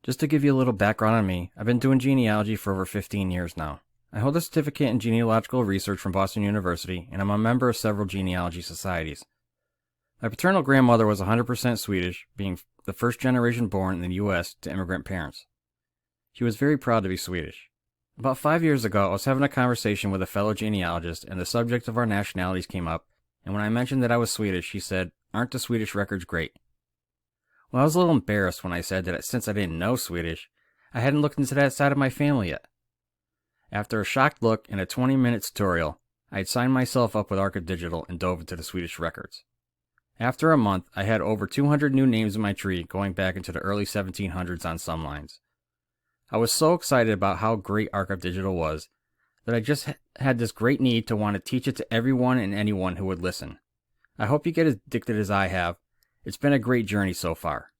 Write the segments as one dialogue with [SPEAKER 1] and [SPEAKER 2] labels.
[SPEAKER 1] Just to give you a little background on me, I've been doing genealogy for over 15 years now. I hold a certificate in genealogical research from Boston University, and I'm a member of several genealogy societies. My paternal grandmother was 100% Swedish, being the first generation born in the U.S. to immigrant parents. She was very proud to be Swedish. About 5 years ago, I was having a conversation with a fellow genealogist, and the subject of our nationalities came up, and when I mentioned that I was Swedish, she said, "Aren't the Swedish records great?" Well, I was a little embarrassed when I said that since I didn't know Swedish, I hadn't looked into that side of my family yet. After a shocked look and a 20-minute tutorial, I had signed myself up with ArkivDigital and dove into the Swedish records. After a month, I had over 200 new names in my tree going back into the early 1700s on some lines. I was so excited about how great ArkivDigital was that I just had this great need to want to teach it to everyone and anyone who would listen. I hope you get as addicted as I have. It's been a great journey so far.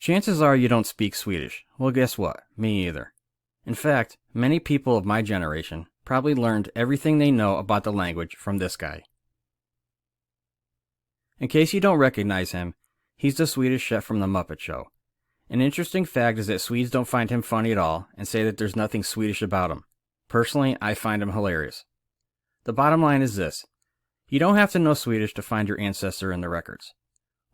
[SPEAKER 1] Chances are you don't speak Swedish. Well, guess what? Me either. In fact, many people of my generation probably learned everything they know about the language from this guy. In case you don't recognize him, he's the Swedish chef from The Muppet Show. An interesting fact is that Swedes don't find him funny at all and say that there's nothing Swedish about him. Personally, I find him hilarious. The bottom line is this: you don't have to know Swedish to find your ancestor in the records.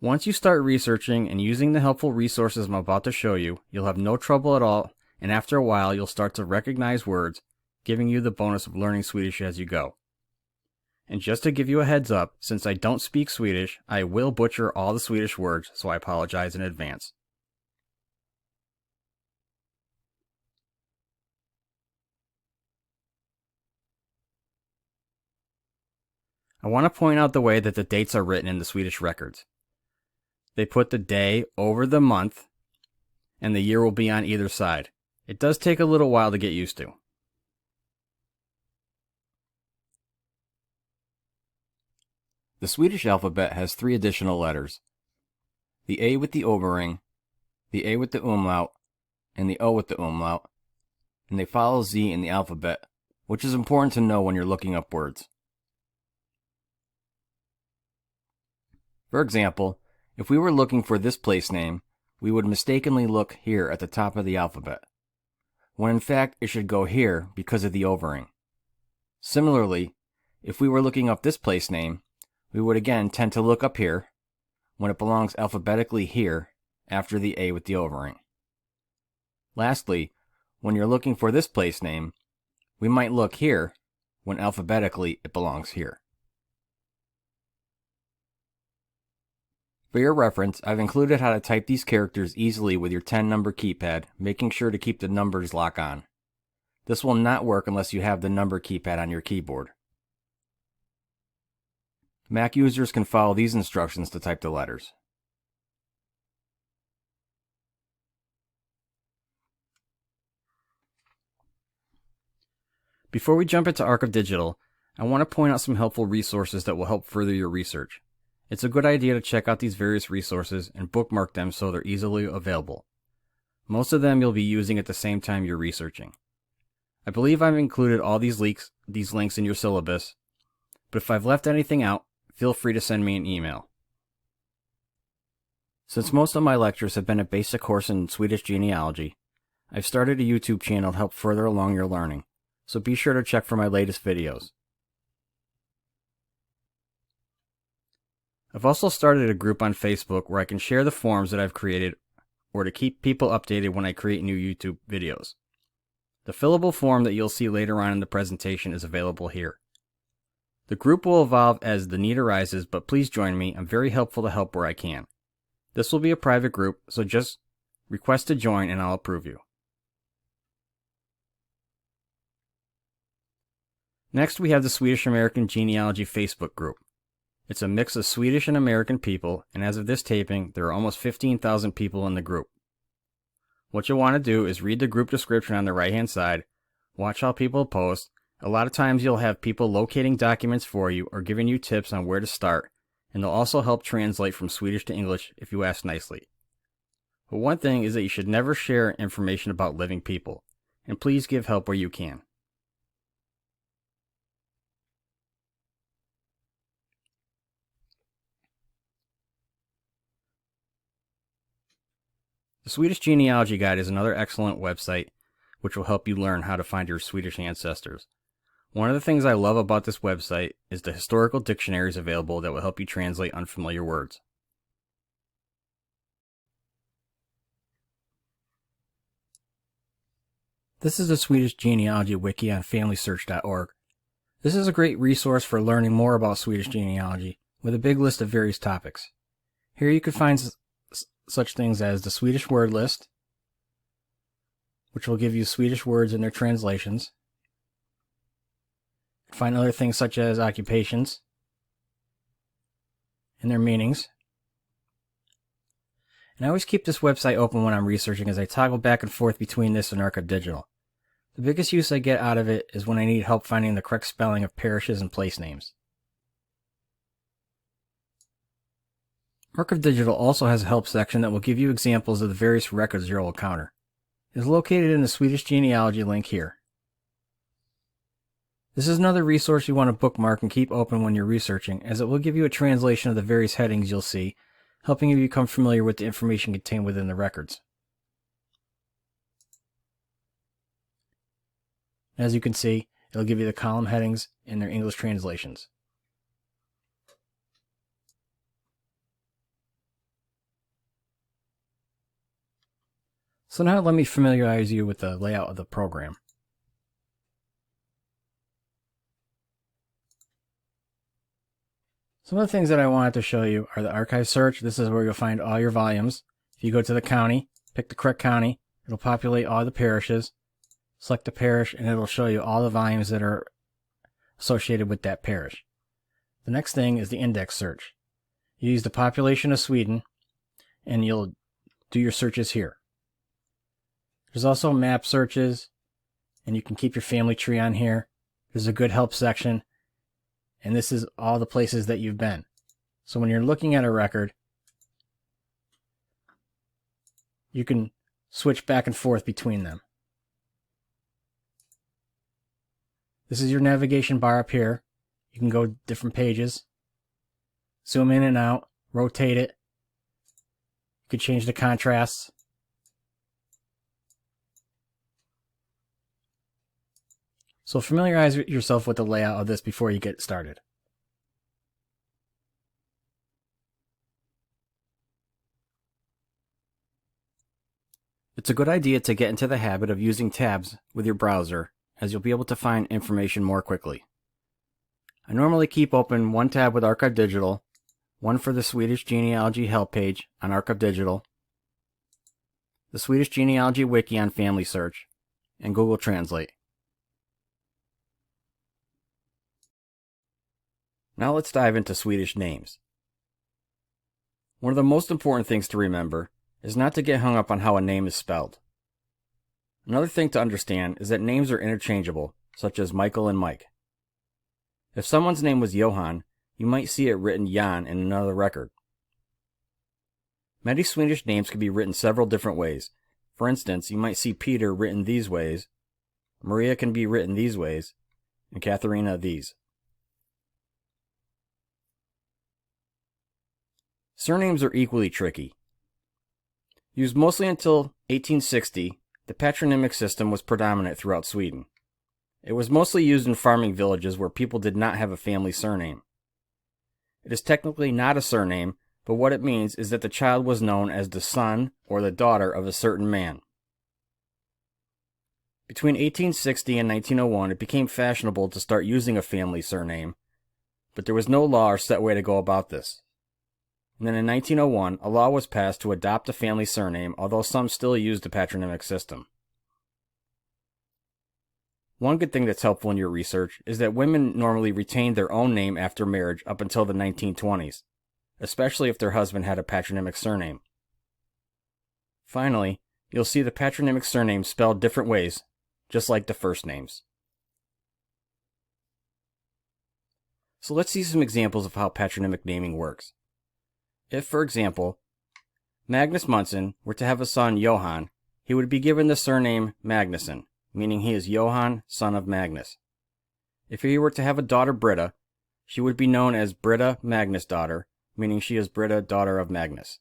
[SPEAKER 1] Once you start researching and using the helpful resources I'm about to show you, you'll have no trouble at all, and after a while you'll start to recognize words, giving you the bonus of learning Swedish as you go. And just to give you a heads up, since I don't speak Swedish, I will butcher all the Swedish words, so I apologize in advance. I want to point out the way that the dates are written in the Swedish records. They put the day over the month, and the year will be on either side. It does take a little while to get used to. The Swedish alphabet has 3 additional letters: the A with the overring, the A with the umlaut, and the O with the umlaut, and they follow Z in the alphabet, which is important to know when you're looking up words. For example, if we were looking for this place name, we would mistakenly look here at the top of the alphabet, when in fact it should go here because of the overring. Similarly, if we were looking up this place name, we would again tend to look up here, when it belongs alphabetically here after the A with the overring. Lastly, when you're looking for this place name, we might look here, when alphabetically it belongs here. For your reference, I've included how to type these characters easily with your 10-number keypad, making sure to keep the numbers lock on. This will not work unless you have the number keypad on your keyboard. Mac users can follow these instructions to type the letters. Before we jump into ArkivDigital, I want to point out some helpful resources that will help further your research. It's a good idea to check out these various resources and bookmark them so they're easily available. Most of them you'll be using at the same time you're researching. I believe I've included all these links in your syllabus, but if I've left anything out, feel free to send me an email. Since most of my lectures have been a basic course in Swedish genealogy, I've started a YouTube channel to help further along your learning, so be sure to check for my latest videos. I've also started a group on Facebook where I can share the forms that I've created or to keep people updated when I create new YouTube videos. The fillable form that you'll see later on in the presentation is available here. The group will evolve as the need arises, but please join me. I'm very helpful to help where I can. This will be a private group, so just request to join and I'll approve you. Next, we have the Swedish American Genealogy Facebook group. It's a mix of Swedish and American people, and as of this taping, there are almost 15,000 people in the group. What you'll want to do is read the group description on the right-hand side, watch how people post. A lot of times you'll have people locating documents for you or giving you tips on where to start, and they'll also help translate from Swedish to English if you ask nicely. But one thing is that you should never share information about living people, and please give help where you can. Swedish Genealogy Guide is another excellent website which will help you learn how to find your Swedish ancestors. One of the things I love about this website is the historical dictionaries available that will help you translate unfamiliar words. This is the Swedish Genealogy Wiki on FamilySearch.org. This is a great resource for learning more about Swedish genealogy, with a big list of various topics. Here you can find such things as the Swedish word list, which will give you Swedish words and their translations. You can find other things such as occupations and their meanings. And I always keep this website open when I'm researching, as I toggle back and forth between this and ArkivDigital. The biggest use I get out of it is when I need help finding the correct spelling of parishes and place names. ArkivDigital also has a help section that will give you examples of the various records you'll encounter. It is located in the Swedish genealogy link here. This is another resource you want to bookmark and keep open when you're researching, as it will give you a translation of the various headings you'll see, helping you become familiar with the information contained within the records. As you can see, it'll give you the column headings and their English translations. So now let me familiarize you with the layout of the program. Some of the things that I wanted to show you are the archive search. This is where you'll find all your volumes. If you go to the county, pick the correct county, it'll populate all the parishes. Select the parish and it'll show you all the volumes that are associated with that parish. The next thing is the index search. You use the population of Sweden and you'll do your searches here. There's also map searches, and you can keep your family tree on here. There's a good help section, and this is all the places that you've been. So when you're looking at a record, you can switch back and forth between them. This is your navigation bar up here. You can go different pages, zoom in and out, rotate it. You could change the contrasts. So familiarize yourself with the layout of this before you get started. It's a good idea to get into the habit of using tabs with your browser, as you'll be able to find information more quickly. I normally keep open one tab with ArkivDigital, one for the Swedish Genealogy Help page on ArkivDigital, the Swedish Genealogy Wiki on Family Search, and Google Translate. Now let's dive into Swedish names. One of the most important things to remember is not to get hung up on how a name is spelled. Another thing to understand is that names are interchangeable, such as Michael and Mike. If someone's name was Johan, you might see it written Jan in another record. Many Swedish names can be written several different ways. For instance, you might see Peter written these ways, Maria can be written these ways, and Katharina these. Surnames are equally tricky. Used mostly until 1860, the patronymic system was predominant throughout Sweden. It was mostly used in farming villages where people did not have a family surname. It is technically not a surname, but what it means is that the child was known as the son or the daughter of a certain man. Between 1860 and 1901, it became fashionable to start using a family surname, but there was no law or set way to go about this. And then in 1901, a law was passed to adopt a family surname, although some still used the patronymic system. One good thing that's helpful in your research is that women normally retained their own name after marriage up until the 1920s, especially if their husband had a patronymic surname. Finally, you'll see the patronymic surname spelled different ways, just like the first names. So let's see some examples of how patronymic naming works. If, for example, Magnus Munson were to have a son Johan, he would be given the surname Magnusson, meaning he is Johan, son of Magnus. If he were to have a daughter Britta, she would be known as Britta Magnusdotter, meaning she is Britta, daughter of Magnus.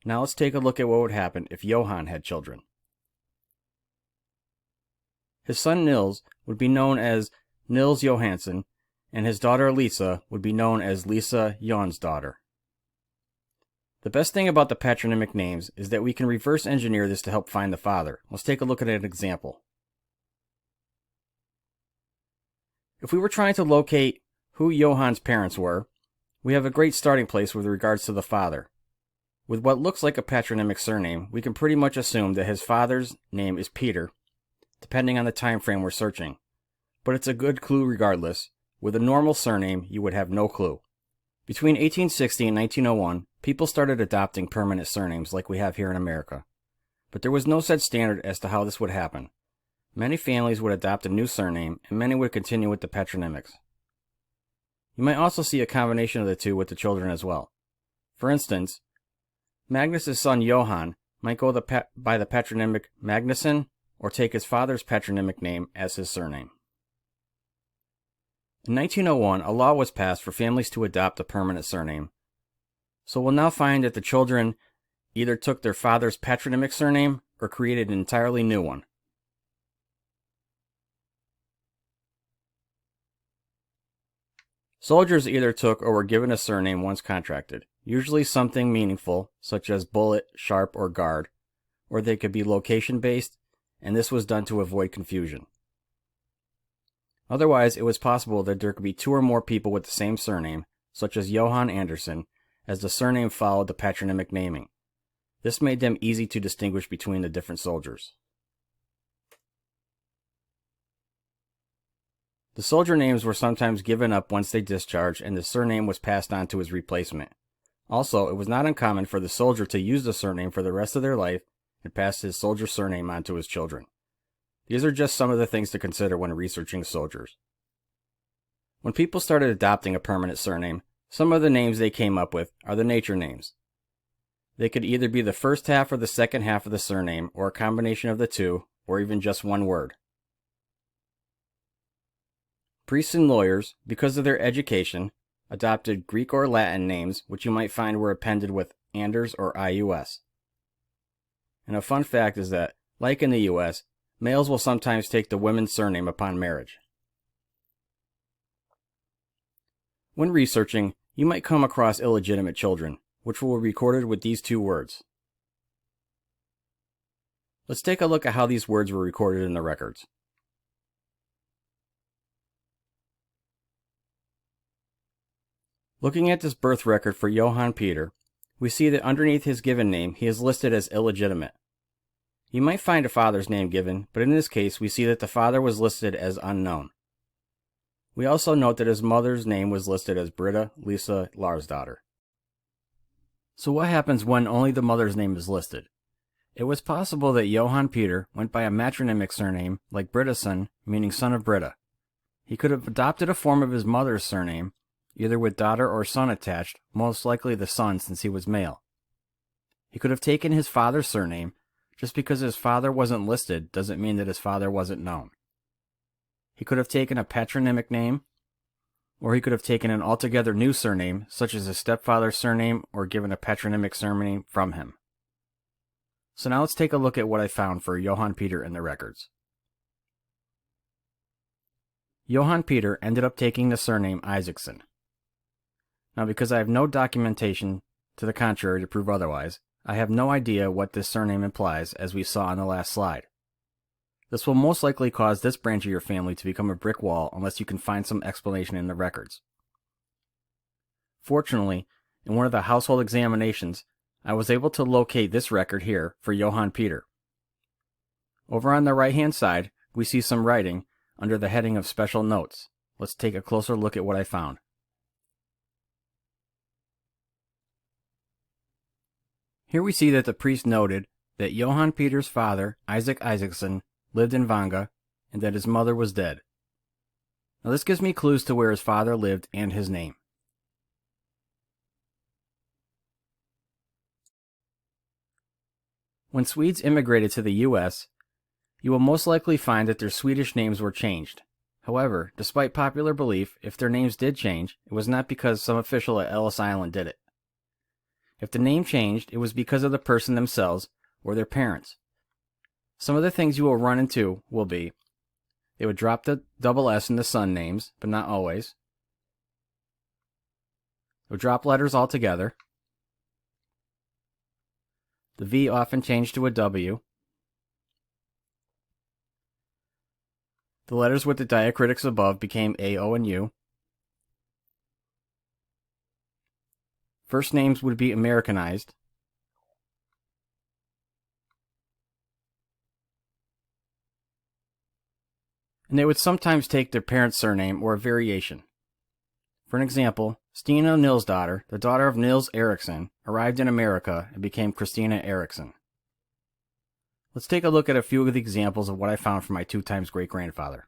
[SPEAKER 1] Now let's take a look at what would happen if Johan had children. His son Nils would be known as Nils Johansson, and his daughter Lisa would be known as Lisa Jonsdottir. The best thing about the patronymic names is that we can reverse engineer this to help find the father. Let's take a look at an example. If we were trying to locate who Johan's parents were, we have a great starting place with regards to the father. With what looks like a patronymic surname, we can pretty much assume that his father's name is Peter, depending on the time frame we're searching. But it's a good clue regardless. With a normal surname, you would have no clue. Between 1860 and 1901, people started adopting permanent surnames like we have here in America. But there was no set standard as to how this would happen. Many families would adopt a new surname, and many would continue with the patronymics. You might also see a combination of the two with the children as well. For instance, Magnus's son Johan might go by the patronymic Magnusson, or take his father's patronymic name as his surname. In 1901, a law was passed for families to adopt a permanent surname. So we'll now find that the children either took their father's patronymic surname or created an entirely new one. Soldiers either took or were given a surname once contracted, usually something meaningful, such as bullet, sharp, or guard, or they could be location-based, and this was done to avoid confusion. Otherwise, it was possible that there could be two or more people with the same surname, such as Johan Andersson, as the surname followed the patronymic naming. This made them easy to distinguish between the different soldiers. The soldier names were sometimes given up once they discharged, and the surname was passed on to his replacement. Also, it was not uncommon for the soldier to use the surname for the rest of their life and pass his soldier surname on to his children. These are just some of the things to consider when researching soldiers. When people started adopting a permanent surname, some of the names they came up with are the nature names. They could either be the first half or the second half of the surname, or a combination of the two, or even just one word. Priests and lawyers, because of their education, adopted Greek or Latin names, which you might find were appended with Anders or IUS. And a fun fact is that, like in the US, males will sometimes take the women's surname upon marriage. When researching, you might come across illegitimate children, which will be recorded with these two words. Let's take a look at how these words were recorded in the records. Looking at this birth record for Johan Peter, we see that underneath his given name, he is listed as illegitimate. You might find a father's name given, but in this case, we see that the father was listed as unknown. We also note that his mother's name was listed as Britta Lisa Larsdottir. So what happens when only the mother's name is listed? It was possible that Johan Peter went by a matronymic surname like Brittason, meaning son of Britta. He could have adopted a form of his mother's surname, either with daughter or son attached, most likely the son since he was male. He could have taken his father's surname. Just because his father wasn't listed doesn't mean that his father wasn't known. He could have taken a patronymic name, or he could have taken an altogether new surname, such as his stepfather's surname, or given a patronymic surname from him. So now let's take a look at what I found for Johan Peter in the records. Johan Peter ended up taking the surname Isaacson. Now, because I have no documentation to the contrary to prove otherwise, I have no idea what this surname implies, as we saw on the last slide. This will most likely cause this branch of your family to become a brick wall unless you can find some explanation in the records. Fortunately, in one of the household examinations, I was able to locate this record here for Johan Peter. Over on the right-hand side, we see some writing under the heading of Special Notes. Let's take a closer look at what I found. Here we see that the priest noted that Johan Peter's father, Isaac Isaacson, lived in Vanga, and that his mother was dead. Now this gives me clues to where his father lived and his name. When Swedes immigrated to the US, you will most likely find that their Swedish names were changed. However, despite popular belief, if their names did change, it was not because some official at Ellis Island did it. If the name changed, it was because of the person themselves or their parents. Some of the things you will run into will be, they would drop the double S in the son names, but not always. They would drop letters altogether. The V often changed to a W. The letters with the diacritics above became A, O, and U. First names would be Americanized. And they would sometimes take their parents' surname or a variation. For an example, Stina Nilsdotter, the daughter of Nils Eriksson, arrived in America and became Christina Eriksson. Let's take a look at a few of the examples of what I found from my 2x great-grandfather.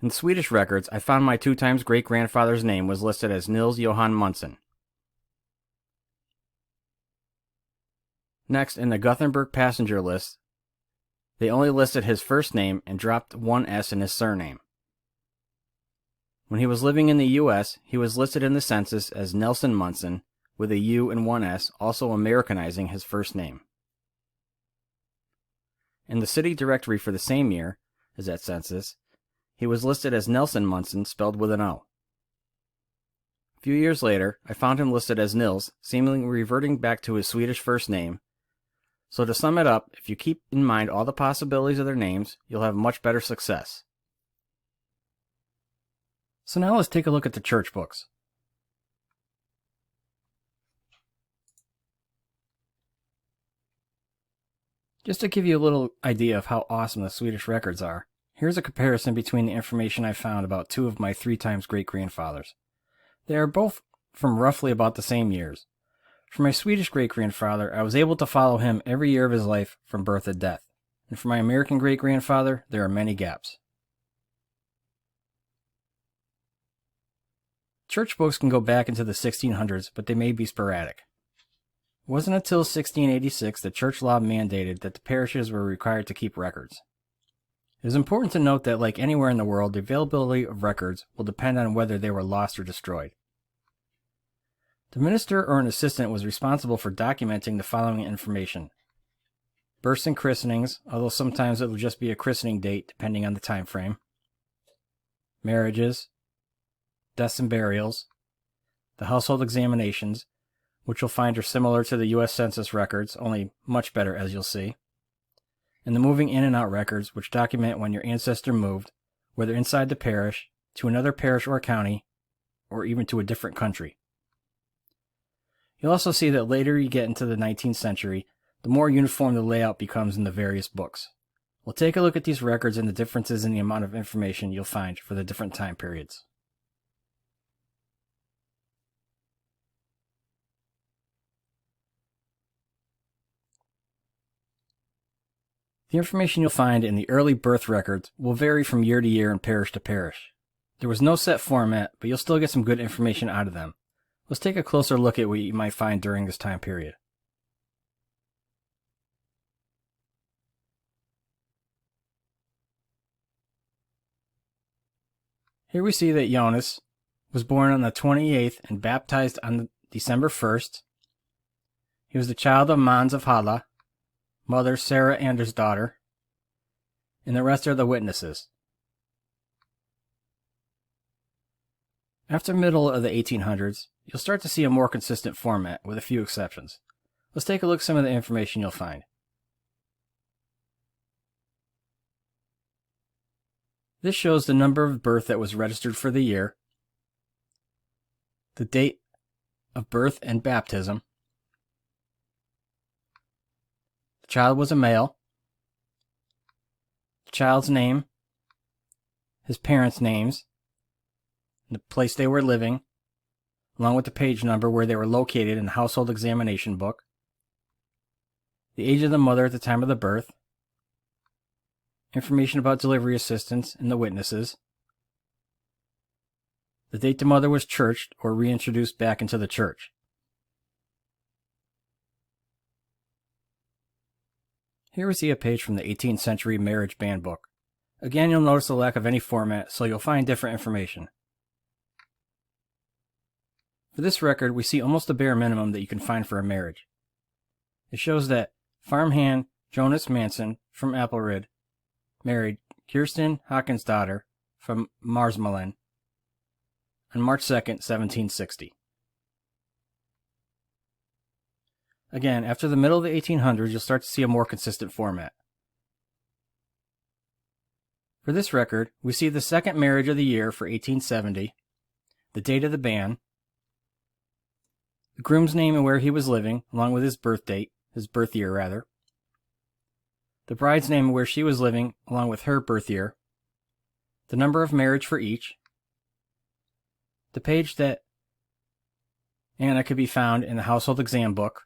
[SPEAKER 1] In the Swedish records, I found my 2x great-grandfather's name was listed as Nils Johan Munson. Next, in the Gothenburg passenger list, they only listed his first name and dropped one S in his surname. When he was living in the U.S., he was listed in the census as Nelson Munson, with a U and one S, also Americanizing his first name. In the city directory for the same year as that census, he was listed as Nelson Munson, spelled with an O. A few years later, I found him listed as Nils, seemingly reverting back to his Swedish first name. So to sum it up, if you keep in mind all the possibilities of their names, you'll have much better success. So now let's take a look at the church books. Just to give you a little idea of how awesome the Swedish records are, here's a comparison between the information I found about two of my 3x great-grandfathers. They are both from roughly about the same years. For my Swedish great-grandfather, I was able to follow him every year of his life from birth to death. And for my American great-grandfather, there are many gaps. Church books can go back into the 1600s, but they may be sporadic. It wasn't until 1686 that church law mandated that the parishes were required to keep records. It is important to note that, like anywhere in the world, the availability of records will depend on whether they were lost or destroyed. The minister or an assistant was responsible for documenting the following information: births and christenings, although sometimes it will just be a christening date depending on the time frame; marriages; deaths and burials; the household examinations, which you'll find are similar to the U.S. Census records, only much better, as you'll see; and the moving in and out records, which document when your ancestor moved, whether inside the parish, to another parish or county, or even to a different country. You'll also see that later you get into the 19th century, the more uniform the layout becomes in the various books. We'll take a look at these records and the differences in the amount of information you'll find for the different time periods. The information you'll find in the early birth records will vary from year to year and parish to parish. There was no set format, but you'll still get some good information out of them. Let's take a closer look at what you might find during this time period. Here we see that Jonas was born on the 28th and baptized on December 1st. He was the child of Mans of Halla, mother Sarah Anders' daughter, and the rest are the witnesses. After the middle of the 1800s, you'll start to see a more consistent format, with a few exceptions. Let's take a look at some of the information you'll find. This shows the number of birth that was registered for the year, the date of birth and baptism, the child was a male, the child's name, his parents' names, the place they were living, along with the page number where they were located in the household examination book, the age of the mother at the time of the birth, information about delivery assistants and the witnesses, the date the mother was churched or reintroduced back into the church. Here we see a page from the 18th century marriage band book. Again, you'll notice the lack of any format, so you'll find different information. For this record, we see almost the bare minimum that you can find for a marriage. It shows that farmhand Jonas Manson from Appelrid married Kirsten Haakensdotter from Marsmalen on March 2nd, 1760. Again, after the middle of the 1800s, you'll start to see a more consistent format. For this record, we see the second marriage of the year for 1870, the date of the ban, the groom's name and where he was living, along with his birth year rather, the bride's name and where she was living, along with her birth year, the number of marriage for each, the page that Anna could be found in the household exam book,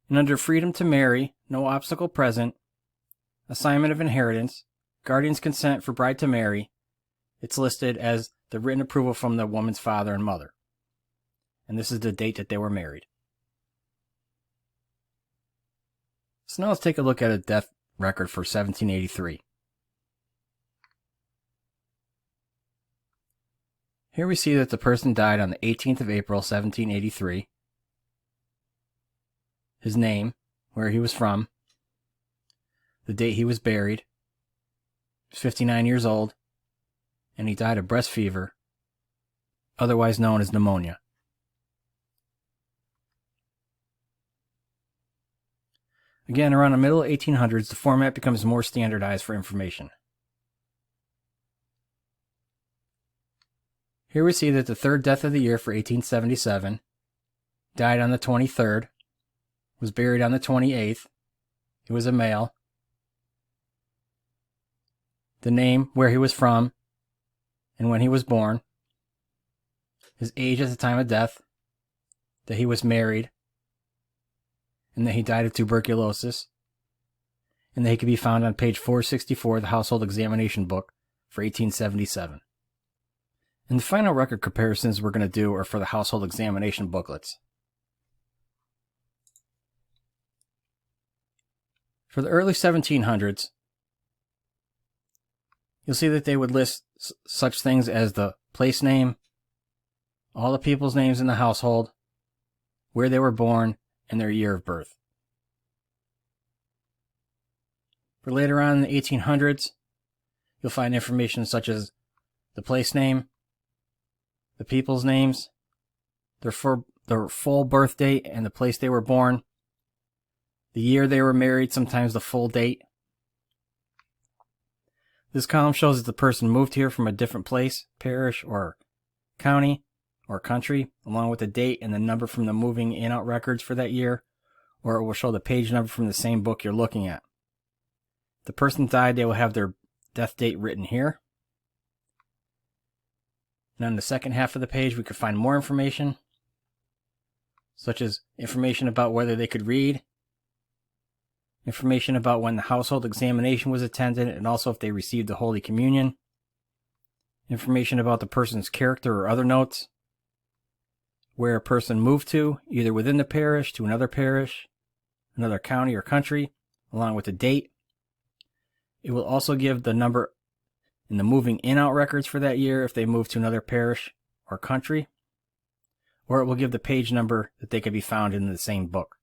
[SPEAKER 1] and under freedom to marry, no obstacle present, assignment of inheritance, guardian's consent for bride to marry, it's listed as the written approval from the woman's father and mother. And this is the date that they were married. So now let's take a look at a death record for 1783. Here we see that the person died on the 18th of April, 1783. His name, where he was from, the date he was buried, he was 59 years old, and he died of breast fever, otherwise known as pneumonia. Again, around the middle of 1800s, the format becomes more standardized for information. Here we see that the third death of the year for 1877 died on the 23rd, was buried on the 28th, he was a male, the name, where he was from, and when he was born, his age at the time of death, that he was married, and that he died of tuberculosis, and that he could be found on page 464 of the Household Examination Book for 1877. And the final record comparisons we're going to do are for the Household Examination booklets. For the early 1700s, you'll see that they would list such things as the place name, all the people's names in the household, where they were born, and their year of birth. For later on in the 1800s, you'll find information such as the place name, the people's names, their full birth date and the place they were born, the year they were married, sometimes the full date. This column shows that the person moved here from a different place, parish, or county, or country, along with the date and the number from the moving in-out records for that year, or it will show the page number from the same book you're looking at. If the person died, they will have their death date written here. And on the second half of the page, we could find more information, such as information about whether they could read, information about when the household examination was attended, and also if they received the Holy Communion, information about the person's character or other notes, where a person moved to, either within the parish, to another parish, another county or country, along with the date. It will also give the number in the moving in-out records for that year if they moved to another parish or country, or it will give the page number that they could be found in the same book.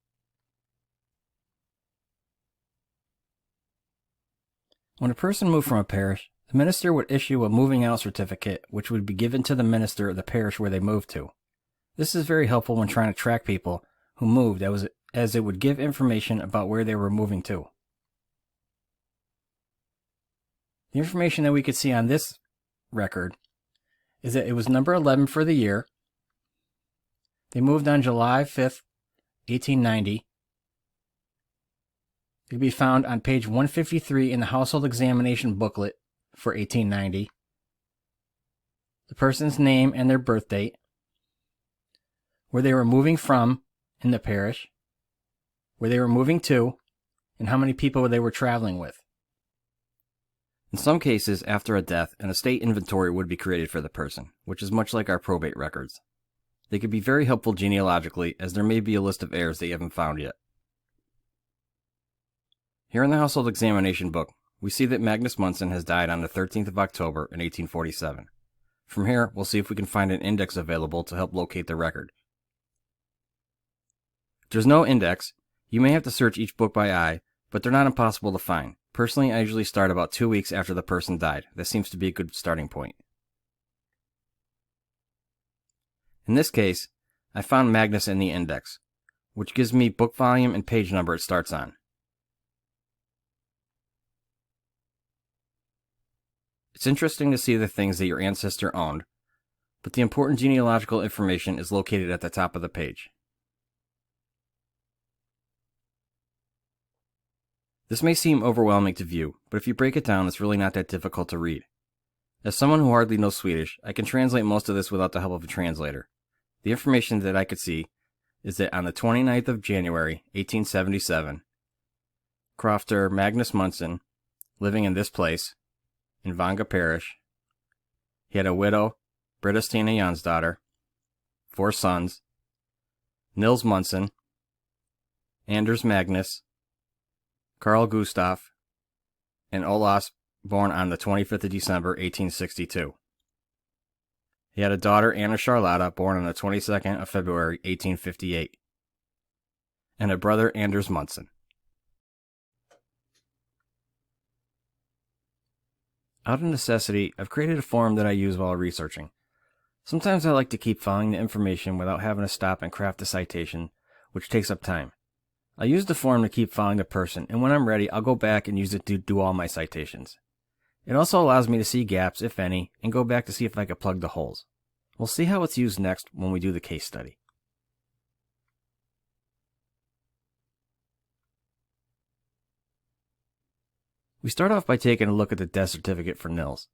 [SPEAKER 1] When a person moved from a parish, the minister would issue a moving out certificate which would be given to the minister of the parish where they moved to. This is very helpful when trying to track people who moved, as it would give information about where they were moving to. The information that we could see on this record is that it was number 11 for the year. They moved on July 5th, 1890. It can be found on page 153 in the Household Examination booklet for 1890. The person's name and their birth date, where they were moving from in the parish, where they were moving to, and how many people they were traveling with. In some cases, after a death, an estate inventory would be created for the person, which is much like our probate records. They could be very helpful genealogically, as there may be a list of heirs that you haven't found yet. Here in the Household Examination book, we see that Magnus Munson has died on the 13th of October in 1847. From here, we'll see if we can find an index available to help locate the record. If there's no index, you may have to search each book by eye, but they're not impossible to find. Personally, I usually start about 2 weeks after the person died. That seems to be a good starting point. In this case, I found Magnus in the index, which gives me book volume and page number it starts on. It's interesting to see the things that your ancestor owned, but the important genealogical information is located at the top of the page. This may seem overwhelming to view, but if you break it down, it's really not that difficult to read. As someone who hardly knows Swedish, I can translate most of this without the help of a translator. The information that I could see is that on the 29th of January, 1877, Crofter Magnus Munson, living in this place, in Vanga Parish, he had a widow, Britta Stina Jonsdottir, 4 sons, Nils Munson, Anders Magnus, Carl Gustaf, and Olas, born on the 25th of December, 1862. He had a daughter, Anna Charlotta, born on the 22nd of February, 1858, and a brother, Anders Munson. Out of necessity, I've created a form that I use while researching. Sometimes I like to keep following the information without having to stop and craft a citation, which takes up time. I use the form to keep following the person, and when I'm ready, I'll go back and use it to do all my citations. It also allows me to see gaps, if any, and go back to see if I can plug the holes. We'll see how it's used next when we do the case study. We start off by taking a look at the death certificate for Nils.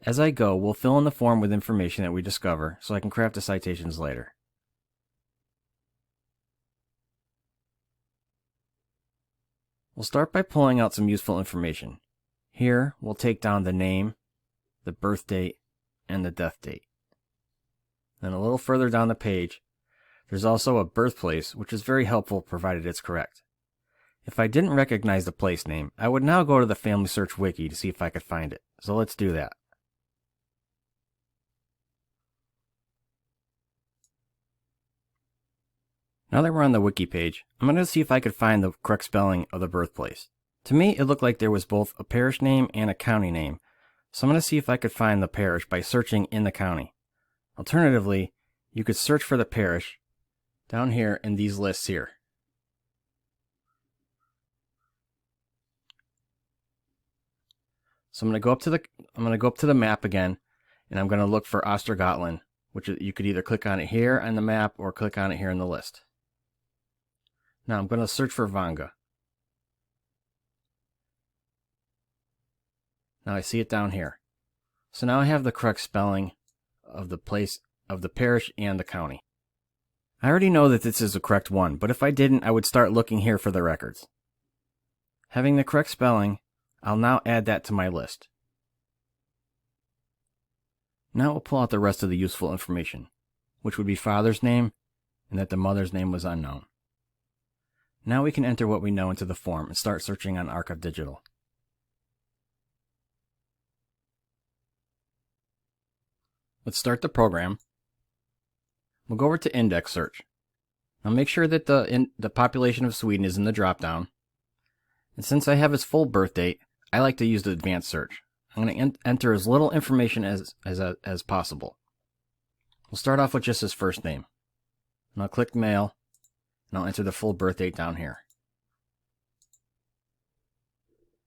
[SPEAKER 1] As I go, we'll fill in the form with information that we discover so I can craft the citations later. We'll start by pulling out some useful information. Here, we'll take down the name, the birth date, and the death date. Then a little further down the page, there's also a birthplace, which is very helpful provided it's correct. If I didn't recognize the place name, I would now go to the Family Search Wiki to see if I could find it. So let's do that. Now that we're on the wiki page, I'm going to see if I could find the correct spelling of the birthplace. To me, it looked like there was both a parish name and a county name, so I'm going to see if I could find the parish by searching in the county. Alternatively, you could search for the parish down here in these lists here. So I'm going to go up to the map again, and I'm going to look for Östergötland, which you could either click on it here on the map or click on it here in the list. Now I'm going to search for Vanga. Now I see it down here. So now I have the correct spelling of the place, of the parish and the county. I already know that this is the correct one, but if I didn't, I would start looking here for the records. Having the correct spelling, I'll now add that to my list. Now we'll pull out the rest of the useful information, which would be father's name and that the mother's name was unknown. Now we can enter what we know into the form and start searching on ArkivDigital. Let's start the program. We'll go over to index search. Now make sure that the population of Sweden is in the drop-down. And since I have his full birth date, I like to use the advanced search. I'm going to enter as little information as possible. We'll start off with just his first name. And I'll click Mail, and I'll enter the full birth date down here.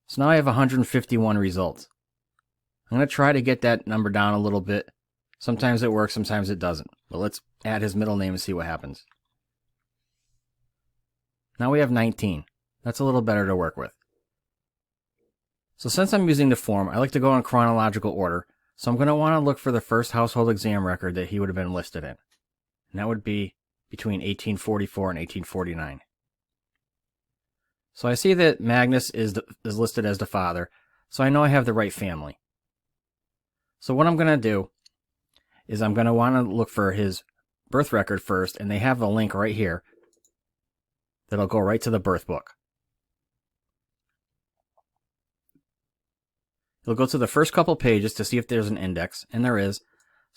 [SPEAKER 1] So now I have 151 results. I'm going to try to get that number down a little bit. Sometimes it works, sometimes it doesn't. But let's add his middle name and see what happens. Now we have 19. That's a little better to work with. So since I'm using the form, I like to go in chronological order. So I'm going to want to look for the first household exam record that he would have been listed in. And that would be between 1844 and 1849. So I see that Magnus is listed as the father, so I know I have the right family. So what I'm going to do is I'm going to want to look for his birth record first, and they have a link right here that'll go right to the birth book. It'll go to the first couple pages to see if there's an index, and there is.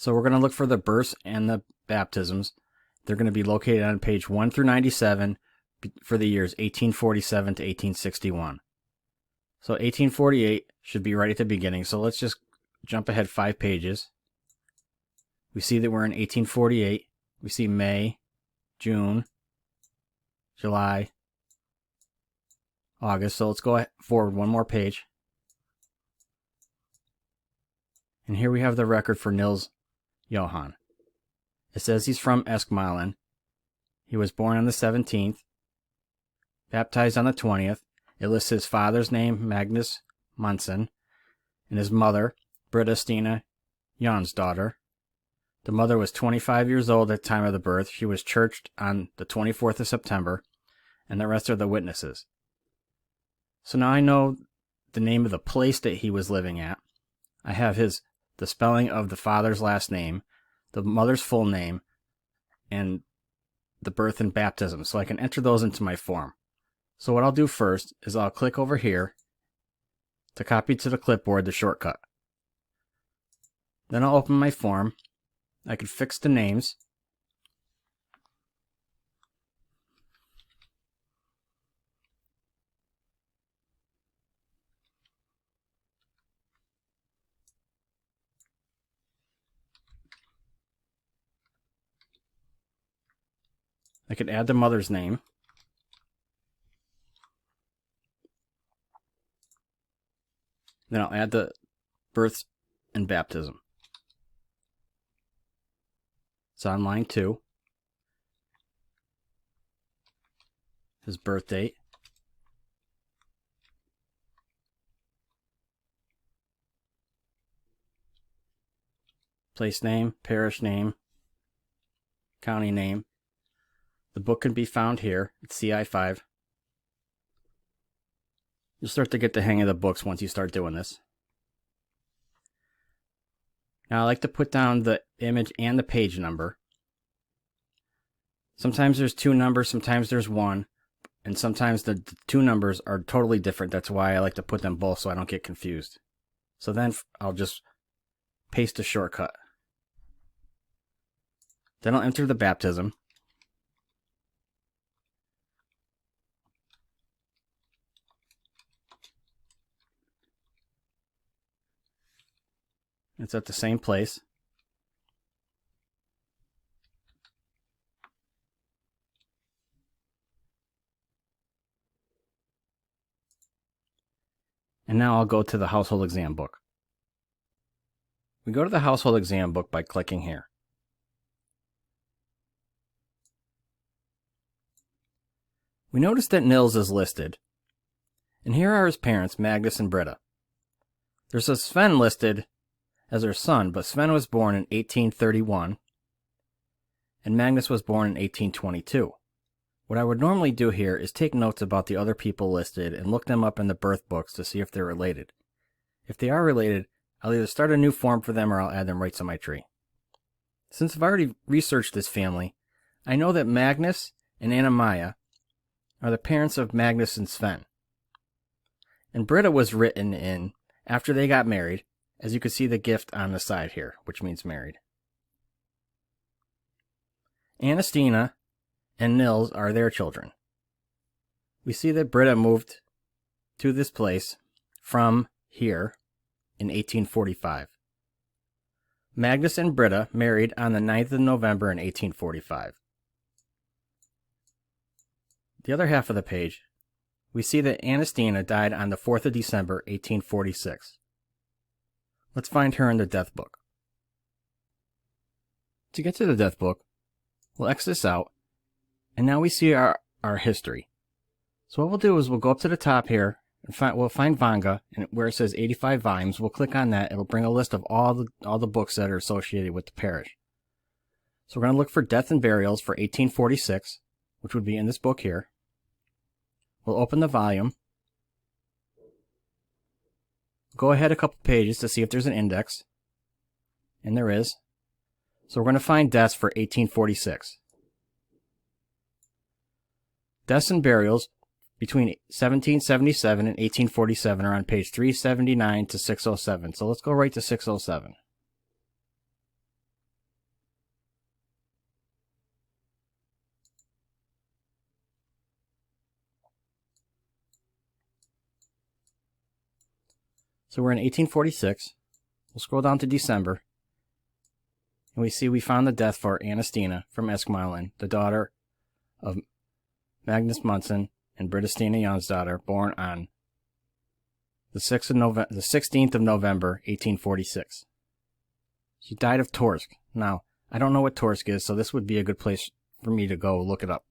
[SPEAKER 1] So we're going to look for the births and the baptisms. They're going to be located on page 1 through 97 for the years 1847 to 1861. So 1848 should be right at the beginning. So let's just jump ahead 5 pages. We see that we're in 1848. We see May, June, July, August. So let's go forward one more page. And here we have the record for Nils Johan. It says he's from Eskmålen. He was born on the 17th, baptized on the 20th. It lists his father's name, Magnus Monsen, and his mother, Britta Stina Jan's daughter. The mother was 25 years old at the time of the birth. She was churched on the 24th of September, and the rest are the witnesses. So now I know the name of the place that he was living at. I have the spelling of the father's last name, the mother's full name, and the birth and baptism, so I can enter those into my form. So what I'll do first is I'll click over here to copy to the clipboard the shortcut. Then I'll open my form. I could fix the names. I could add the mother's name. Then I'll add the birth and baptism. It's on line 2. His birth date. Place name, parish name, county name. The book can be found here. It's CI5. You'll start to get the hang of the books once you start doing this. Now I like to put down the image and the page number. Sometimes there's 2 numbers, sometimes there's 1, and sometimes the 2 numbers are totally different. That's why I like to put them both so I don't get confused. So then I'll just paste a shortcut. Then I'll enter the baptism. It's at the same place. And now I'll go to the household exam book. We go to the household exam book by clicking here. We notice that Nils is listed. And here are his parents, Magnus and Britta. There's a Sven listed as her son, but Sven was born in 1831, and Magnus was born in 1822. What I would normally do here is take notes about the other people listed and look them up in the birth books to see if they're related. If they are related, I'll either start a new form for them or I'll add them right to my tree. Since I've already researched this family, I know that Magnus and Anna-Maja are the parents of Magnus and Sven. And Britta was written in after they got married, as you can see the gift on the side here, which means married. Anna-Stina and Nils are their children. We see that Britta moved to this place from here in 1845. Magnus and Britta married on the 9th of November in 1845. The other half of the page, we see that Anna-Stina died on the 4th of December, 1846. Let's find her in the death book. To get to the death book, we'll X this out, and now we see our history. So what we'll do is we'll go up to the top here, and we'll find Vanga, and where it says 85 volumes, we'll click on that. It'll bring a list of all the books that are associated with the parish. So we're going to look for death and burials for 1846, which would be in this book here. We'll open the volume. Go ahead a couple pages to see if there's an index. And there is. So we're going to find deaths for 1846. Deaths and burials between 1777 and 1847 are on page 379 to 607. So let's go right to 607. So we're in 1846. We'll scroll down to December. And we see we found the death for Anastina from Eskmalen, the daughter of Magnus Munson and Brittistina Jonsdottir, born on the 16th of November, 1846. She died of Torsk. Now, I don't know what Torsk is, so this would be a good place for me to go look it up.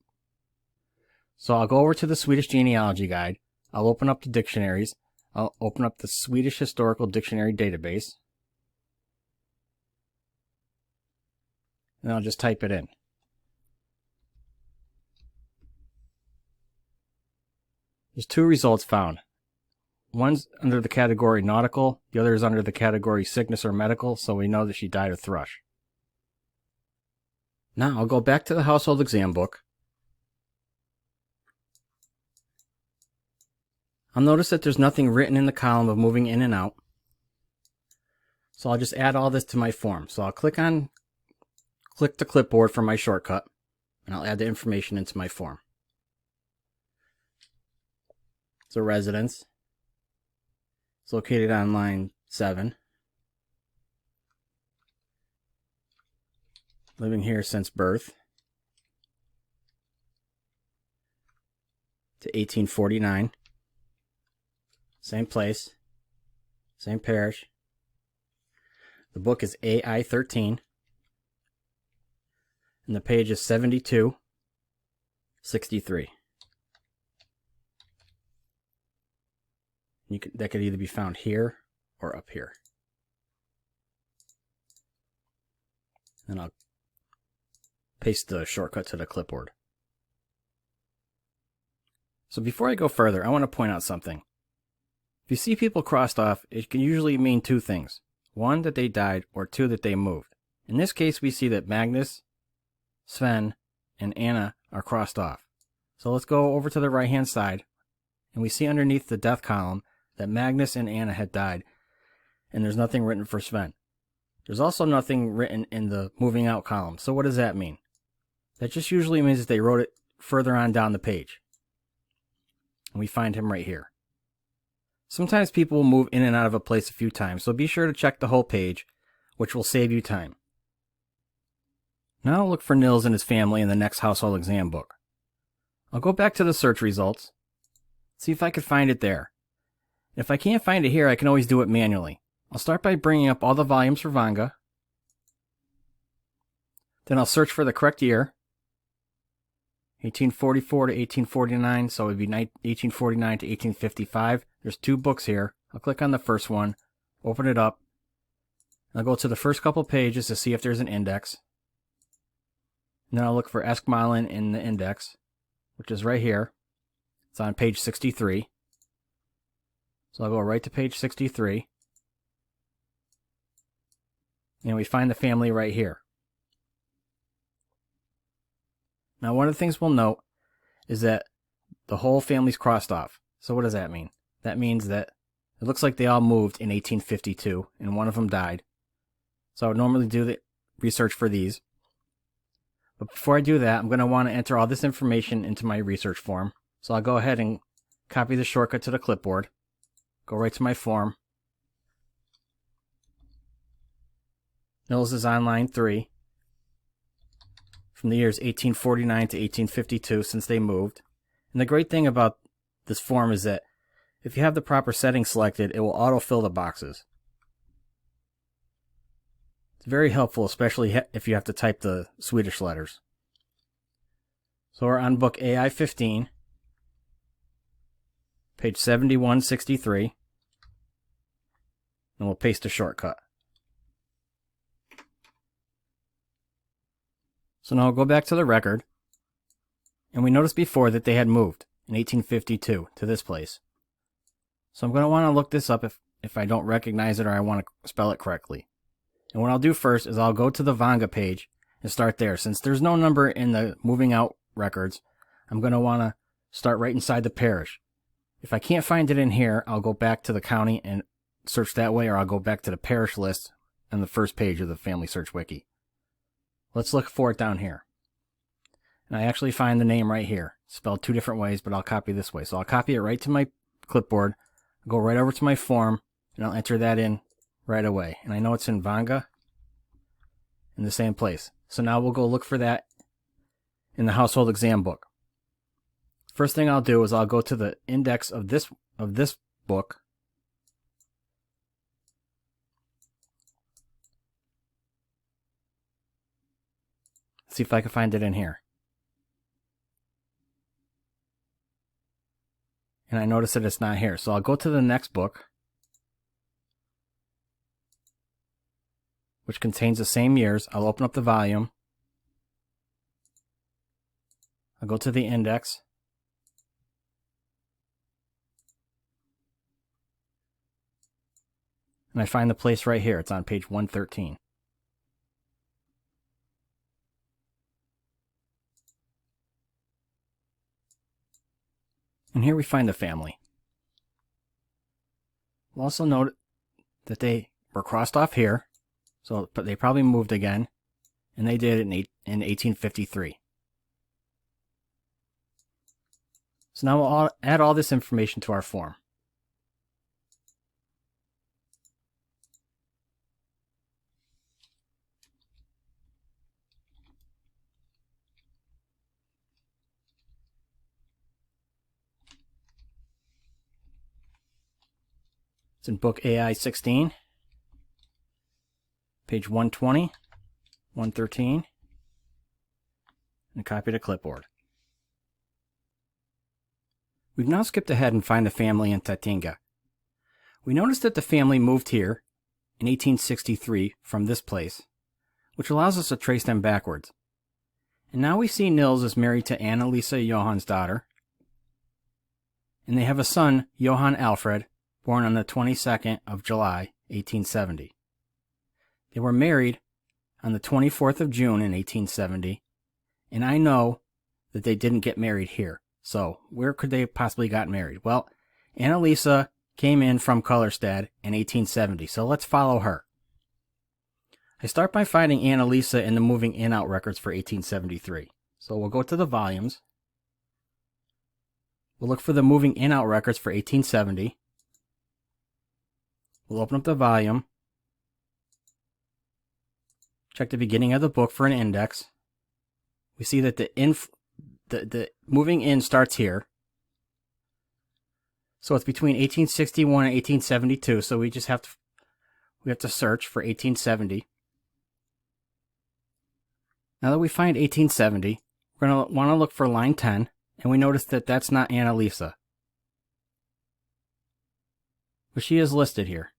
[SPEAKER 1] So I'll go over to the Swedish Genealogy Guide. I'll open up the dictionaries. I'll open up the Swedish Historical Dictionary Database. And I'll just type it in. There's two results found. One's under the category nautical, the other is under the category sickness or medical, so we know that she died of thrush. Now I'll go back to the household exam book. I'll notice that there's nothing written in the column of moving in and out. So I'll just add all this to my form. So I'll click the clipboard for my shortcut, and I'll add the information into my form. So residence. It's located on line 7. Living here since birth. To 1849. Same place. Same parish. The book is AI 13. And the page is 7263. That could either be found here or up here. And I'll paste the shortcut to the clipboard. So before I go further, I want to point out something. If you see people crossed off, it can usually mean two things. One, that they died, or two, that they moved. In this case, we see that Magnus, Sven, and Anna are crossed off. So let's go over to the right-hand side, and we see underneath the death column that Magnus and Anna had died, and there's nothing written for Sven. There's also nothing written in the moving out column. So what does that mean? That just usually means that they wrote it further on down the page. And we find him right here. Sometimes people will move in and out of a place a few times, so be sure to check the whole page, which will save you time. Now I'll look for Nils and his family in the next household exam book. I'll go back to the search results, see if I can find it there. If I can't find it here, I can always do it manually. I'll start by bringing up all the volumes for Vanga. Then I'll search for the correct year. 1844 to 1849, so it would be 1849 to 1855. There's two books here. I'll click on the first one, open it up. I'll go to the first couple pages to see if there's an index. And then I'll look for Eskmalen in the index, which is right here. It's on page 63. So I'll go right to page 63. And we find the family right here. Now, one of the things we'll note is that the whole family's crossed off. So what does that mean? That means that it looks like they all moved in 1852, and one of them died. So I would normally do the research for these. But before I do that, I'm going to want to enter all this information into my research form. So I'll go ahead and copy the shortcut to the clipboard. Go right to my form. Nils is on line 3. From the years 1849 to 1852 since they moved. And the great thing about this form is that if you have the proper settings selected, it will autofill the boxes. It's very helpful, especially if you have to type the Swedish letters. So we're on book AI 15, page 7163, and we'll paste a shortcut. So now I'll go back to the record, and we noticed before that they had moved in 1852 to this place. So I'm going to want to look this up if I don't recognize it or I want to spell it correctly. And what I'll do first is I'll go to the Vanga page and start there. Since there's no number in the moving out records, I'm going to want to start right inside the parish. If I can't find it in here, I'll go back to the county and search that way, or I'll go back to the parish list on the first page of the Family Search Wiki. Let's look for it down here. And I actually find the name right here. Spelled two different ways, but I'll copy this way. So I'll copy it right to my clipboard, go right over to my form, and I'll enter that in right away. And I know it's in Vanga, in the same place. So now we'll go look for that in the household exam book. First thing I'll do is I'll go to the index of this book. See if I can find it in here. And I notice that it's not here. So I'll go to the next book, which contains the same years. I'll open up the volume. I'll go to the index. And I find the place right here. It's on page 113. And here we find the family. We'll also note that they were crossed off here, but they probably moved again, and they did it in 1853. So now we'll add all this information to our form. It's in book AI 16, page 120, 113, and copy to clipboard. We've now skipped ahead and find the family in Tatinga. We noticed that the family moved here in 1863 from this place, which allows us to trace them backwards. And now we see Nils is married to Annalisa Johan's daughter, and they have a son, Johan Alfred, born on the 22nd of July, 1870. They were married on the 24th of June in 1870, and I know that they didn't get married here. So, where could they have possibly got married? Well, Annalisa came in from Kullerstad in 1870, so let's follow her. I start by finding Annalisa in the moving in-out records for 1873. So we'll go to the volumes. We'll look for the moving in-out records for 1870. We'll open up the volume, check the beginning of the book for an index. We see that the moving in starts here. So it's between 1861 and 1872, so we have to search for 1870. Now that we find 1870, we're going to want to look for line 10, and we notice that that's not Annalisa. But she is listed here.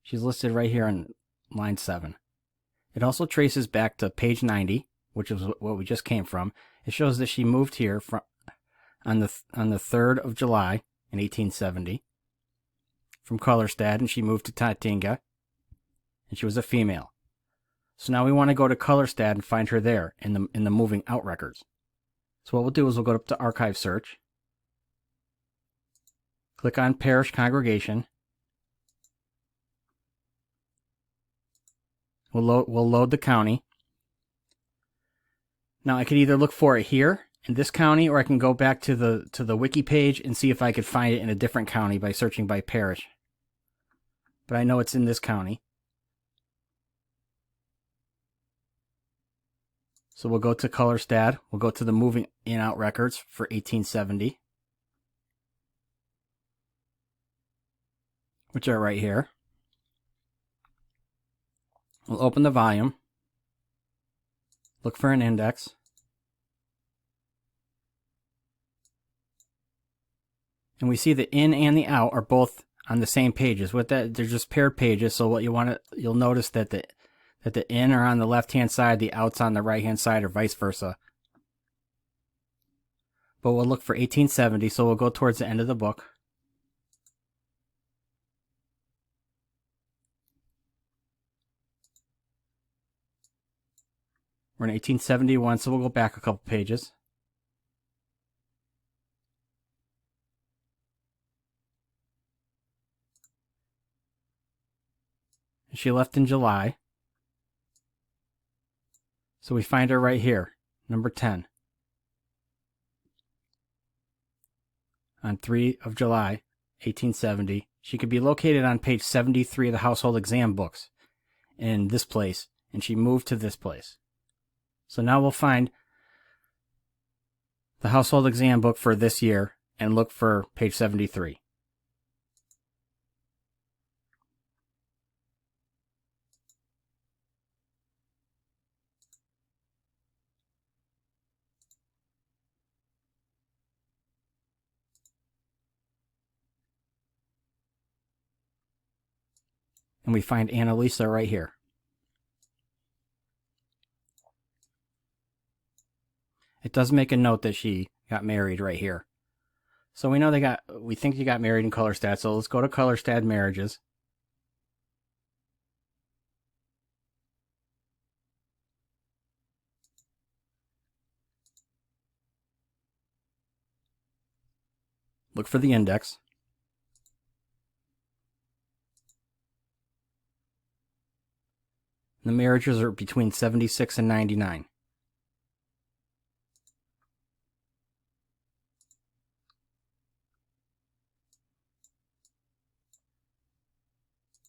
[SPEAKER 1] She's listed right here on line 7. It also traces back to page 90, which is what we just came from. It shows that she moved here on the 3rd of July in 1870 from Kullerstad, and she moved to Tatinga, and she was a female. So now we want to go to Kullerstad and find her there in the moving out records. So what we'll do is we'll go up to Archive Search, click on Parish Congregation. We'll load the county. Now I could either look for it here in this county, or I can go back to the wiki page and see if I could find it in a different county by searching by parish. But I know it's in this county. So we'll go to Kullerstad. We'll go to the moving in-out records for 1870, which are right here. We'll open the volume, look for an index, and we see the in and the out are both on the same pages. With that, they're just paired pages. So what you'll notice that the in are on the left-hand side, the outs on the right-hand side, or vice versa. But we'll look for 1870, so we'll go towards the end of the book. We're in 1871, so we'll go back a couple pages. She left in July. So we find her right here, number 10. On 3 of July, 1870, she could be located on page 73 of the household exam books in this place, and she moved to this place. So now we'll find the household exam book for this year and look for page 73. And we find Annalisa right here. It does make a note that she got married right here. So we know we think they got married in Colorstad, so let's go to Colorstad marriages. Look for the index. The marriages are between 76 and 99.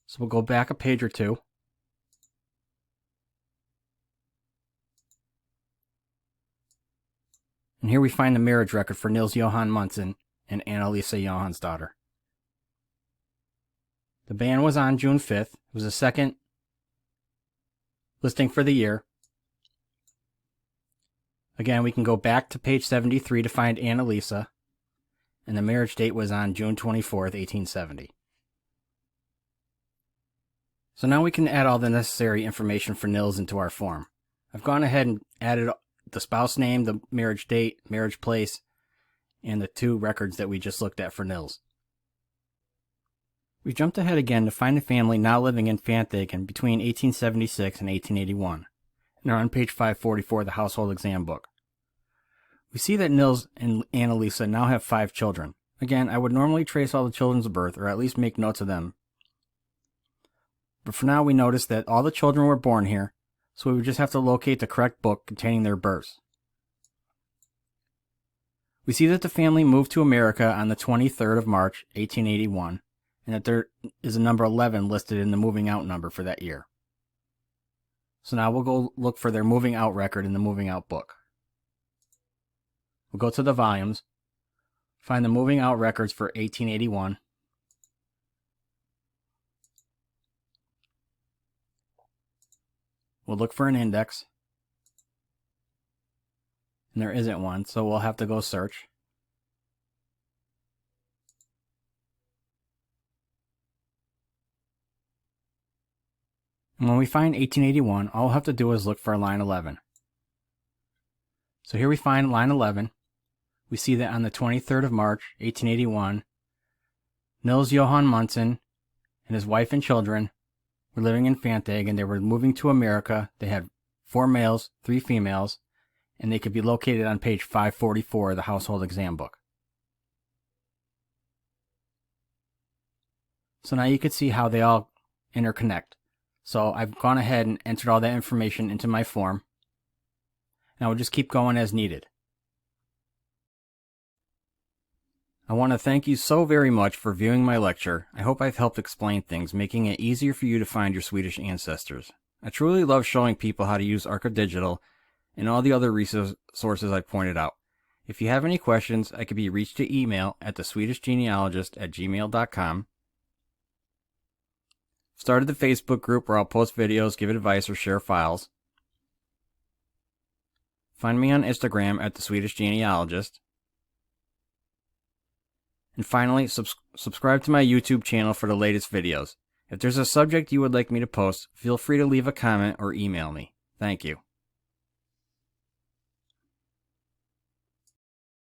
[SPEAKER 1] So we'll go back a page or two. And here we find the marriage record for Nils Johan Munson and Annalisa Johan's daughter. The ban was on June 5th. It was the second listing for the year. Again, we can go back to page 73 to find Annalisa, and the marriage date was on June 24th, 1870. So now we can add all the necessary information for Nils into our form. I've gone ahead and added the spouse name, the marriage date, marriage place, and the two records that we just looked at for Nils. We jumped ahead again to find a family now living in Fanthagen between 1876 and 1881, and are on page 544 of the household exam book. We see that Nils and Annalisa now have 5 children. Again, I would normally trace all the children's birth, or at least make notes of them. But for now, we notice that all the children were born here, so we would just have to locate the correct book containing their births. We see that the family moved to America on the 23rd of March, 1881, and that there is a number 11 listed in the moving out number for that year. So now we'll go look for their moving out record in the moving out book. We'll go to the volumes, find the moving out records for 1881, we'll look for an index, and there isn't one, so we'll have to go search. And when we find 1881, all we'll have to do is look for line 11. So here we find line 11. We see that on the 23rd of March, 1881, Nils Johan Munson and his wife and children were living in Fanthagen. They were moving to America. They had 4 males, 3 females, and they could be located on page 544 of the household exam book. So now you can see how they all interconnect. So I've gone ahead and entered all that information into my form. And I will just keep going as needed. I want to thank you so very much for viewing my lecture. I hope I've helped explain things, making it easier for you to find your Swedish ancestors. I truly love showing people how to use ArkivDigital and all the other resources I pointed out. If you have any questions, I can be reached to email at theswedishgenealogist@gmail.com. Started the Facebook group where I'll post videos, give advice, or share files. Find me on Instagram at theswedishgenealogist. And finally, subscribe to my YouTube channel for the latest videos. If there's a subject you would like me to post, feel free to leave a comment or email me. Thank you.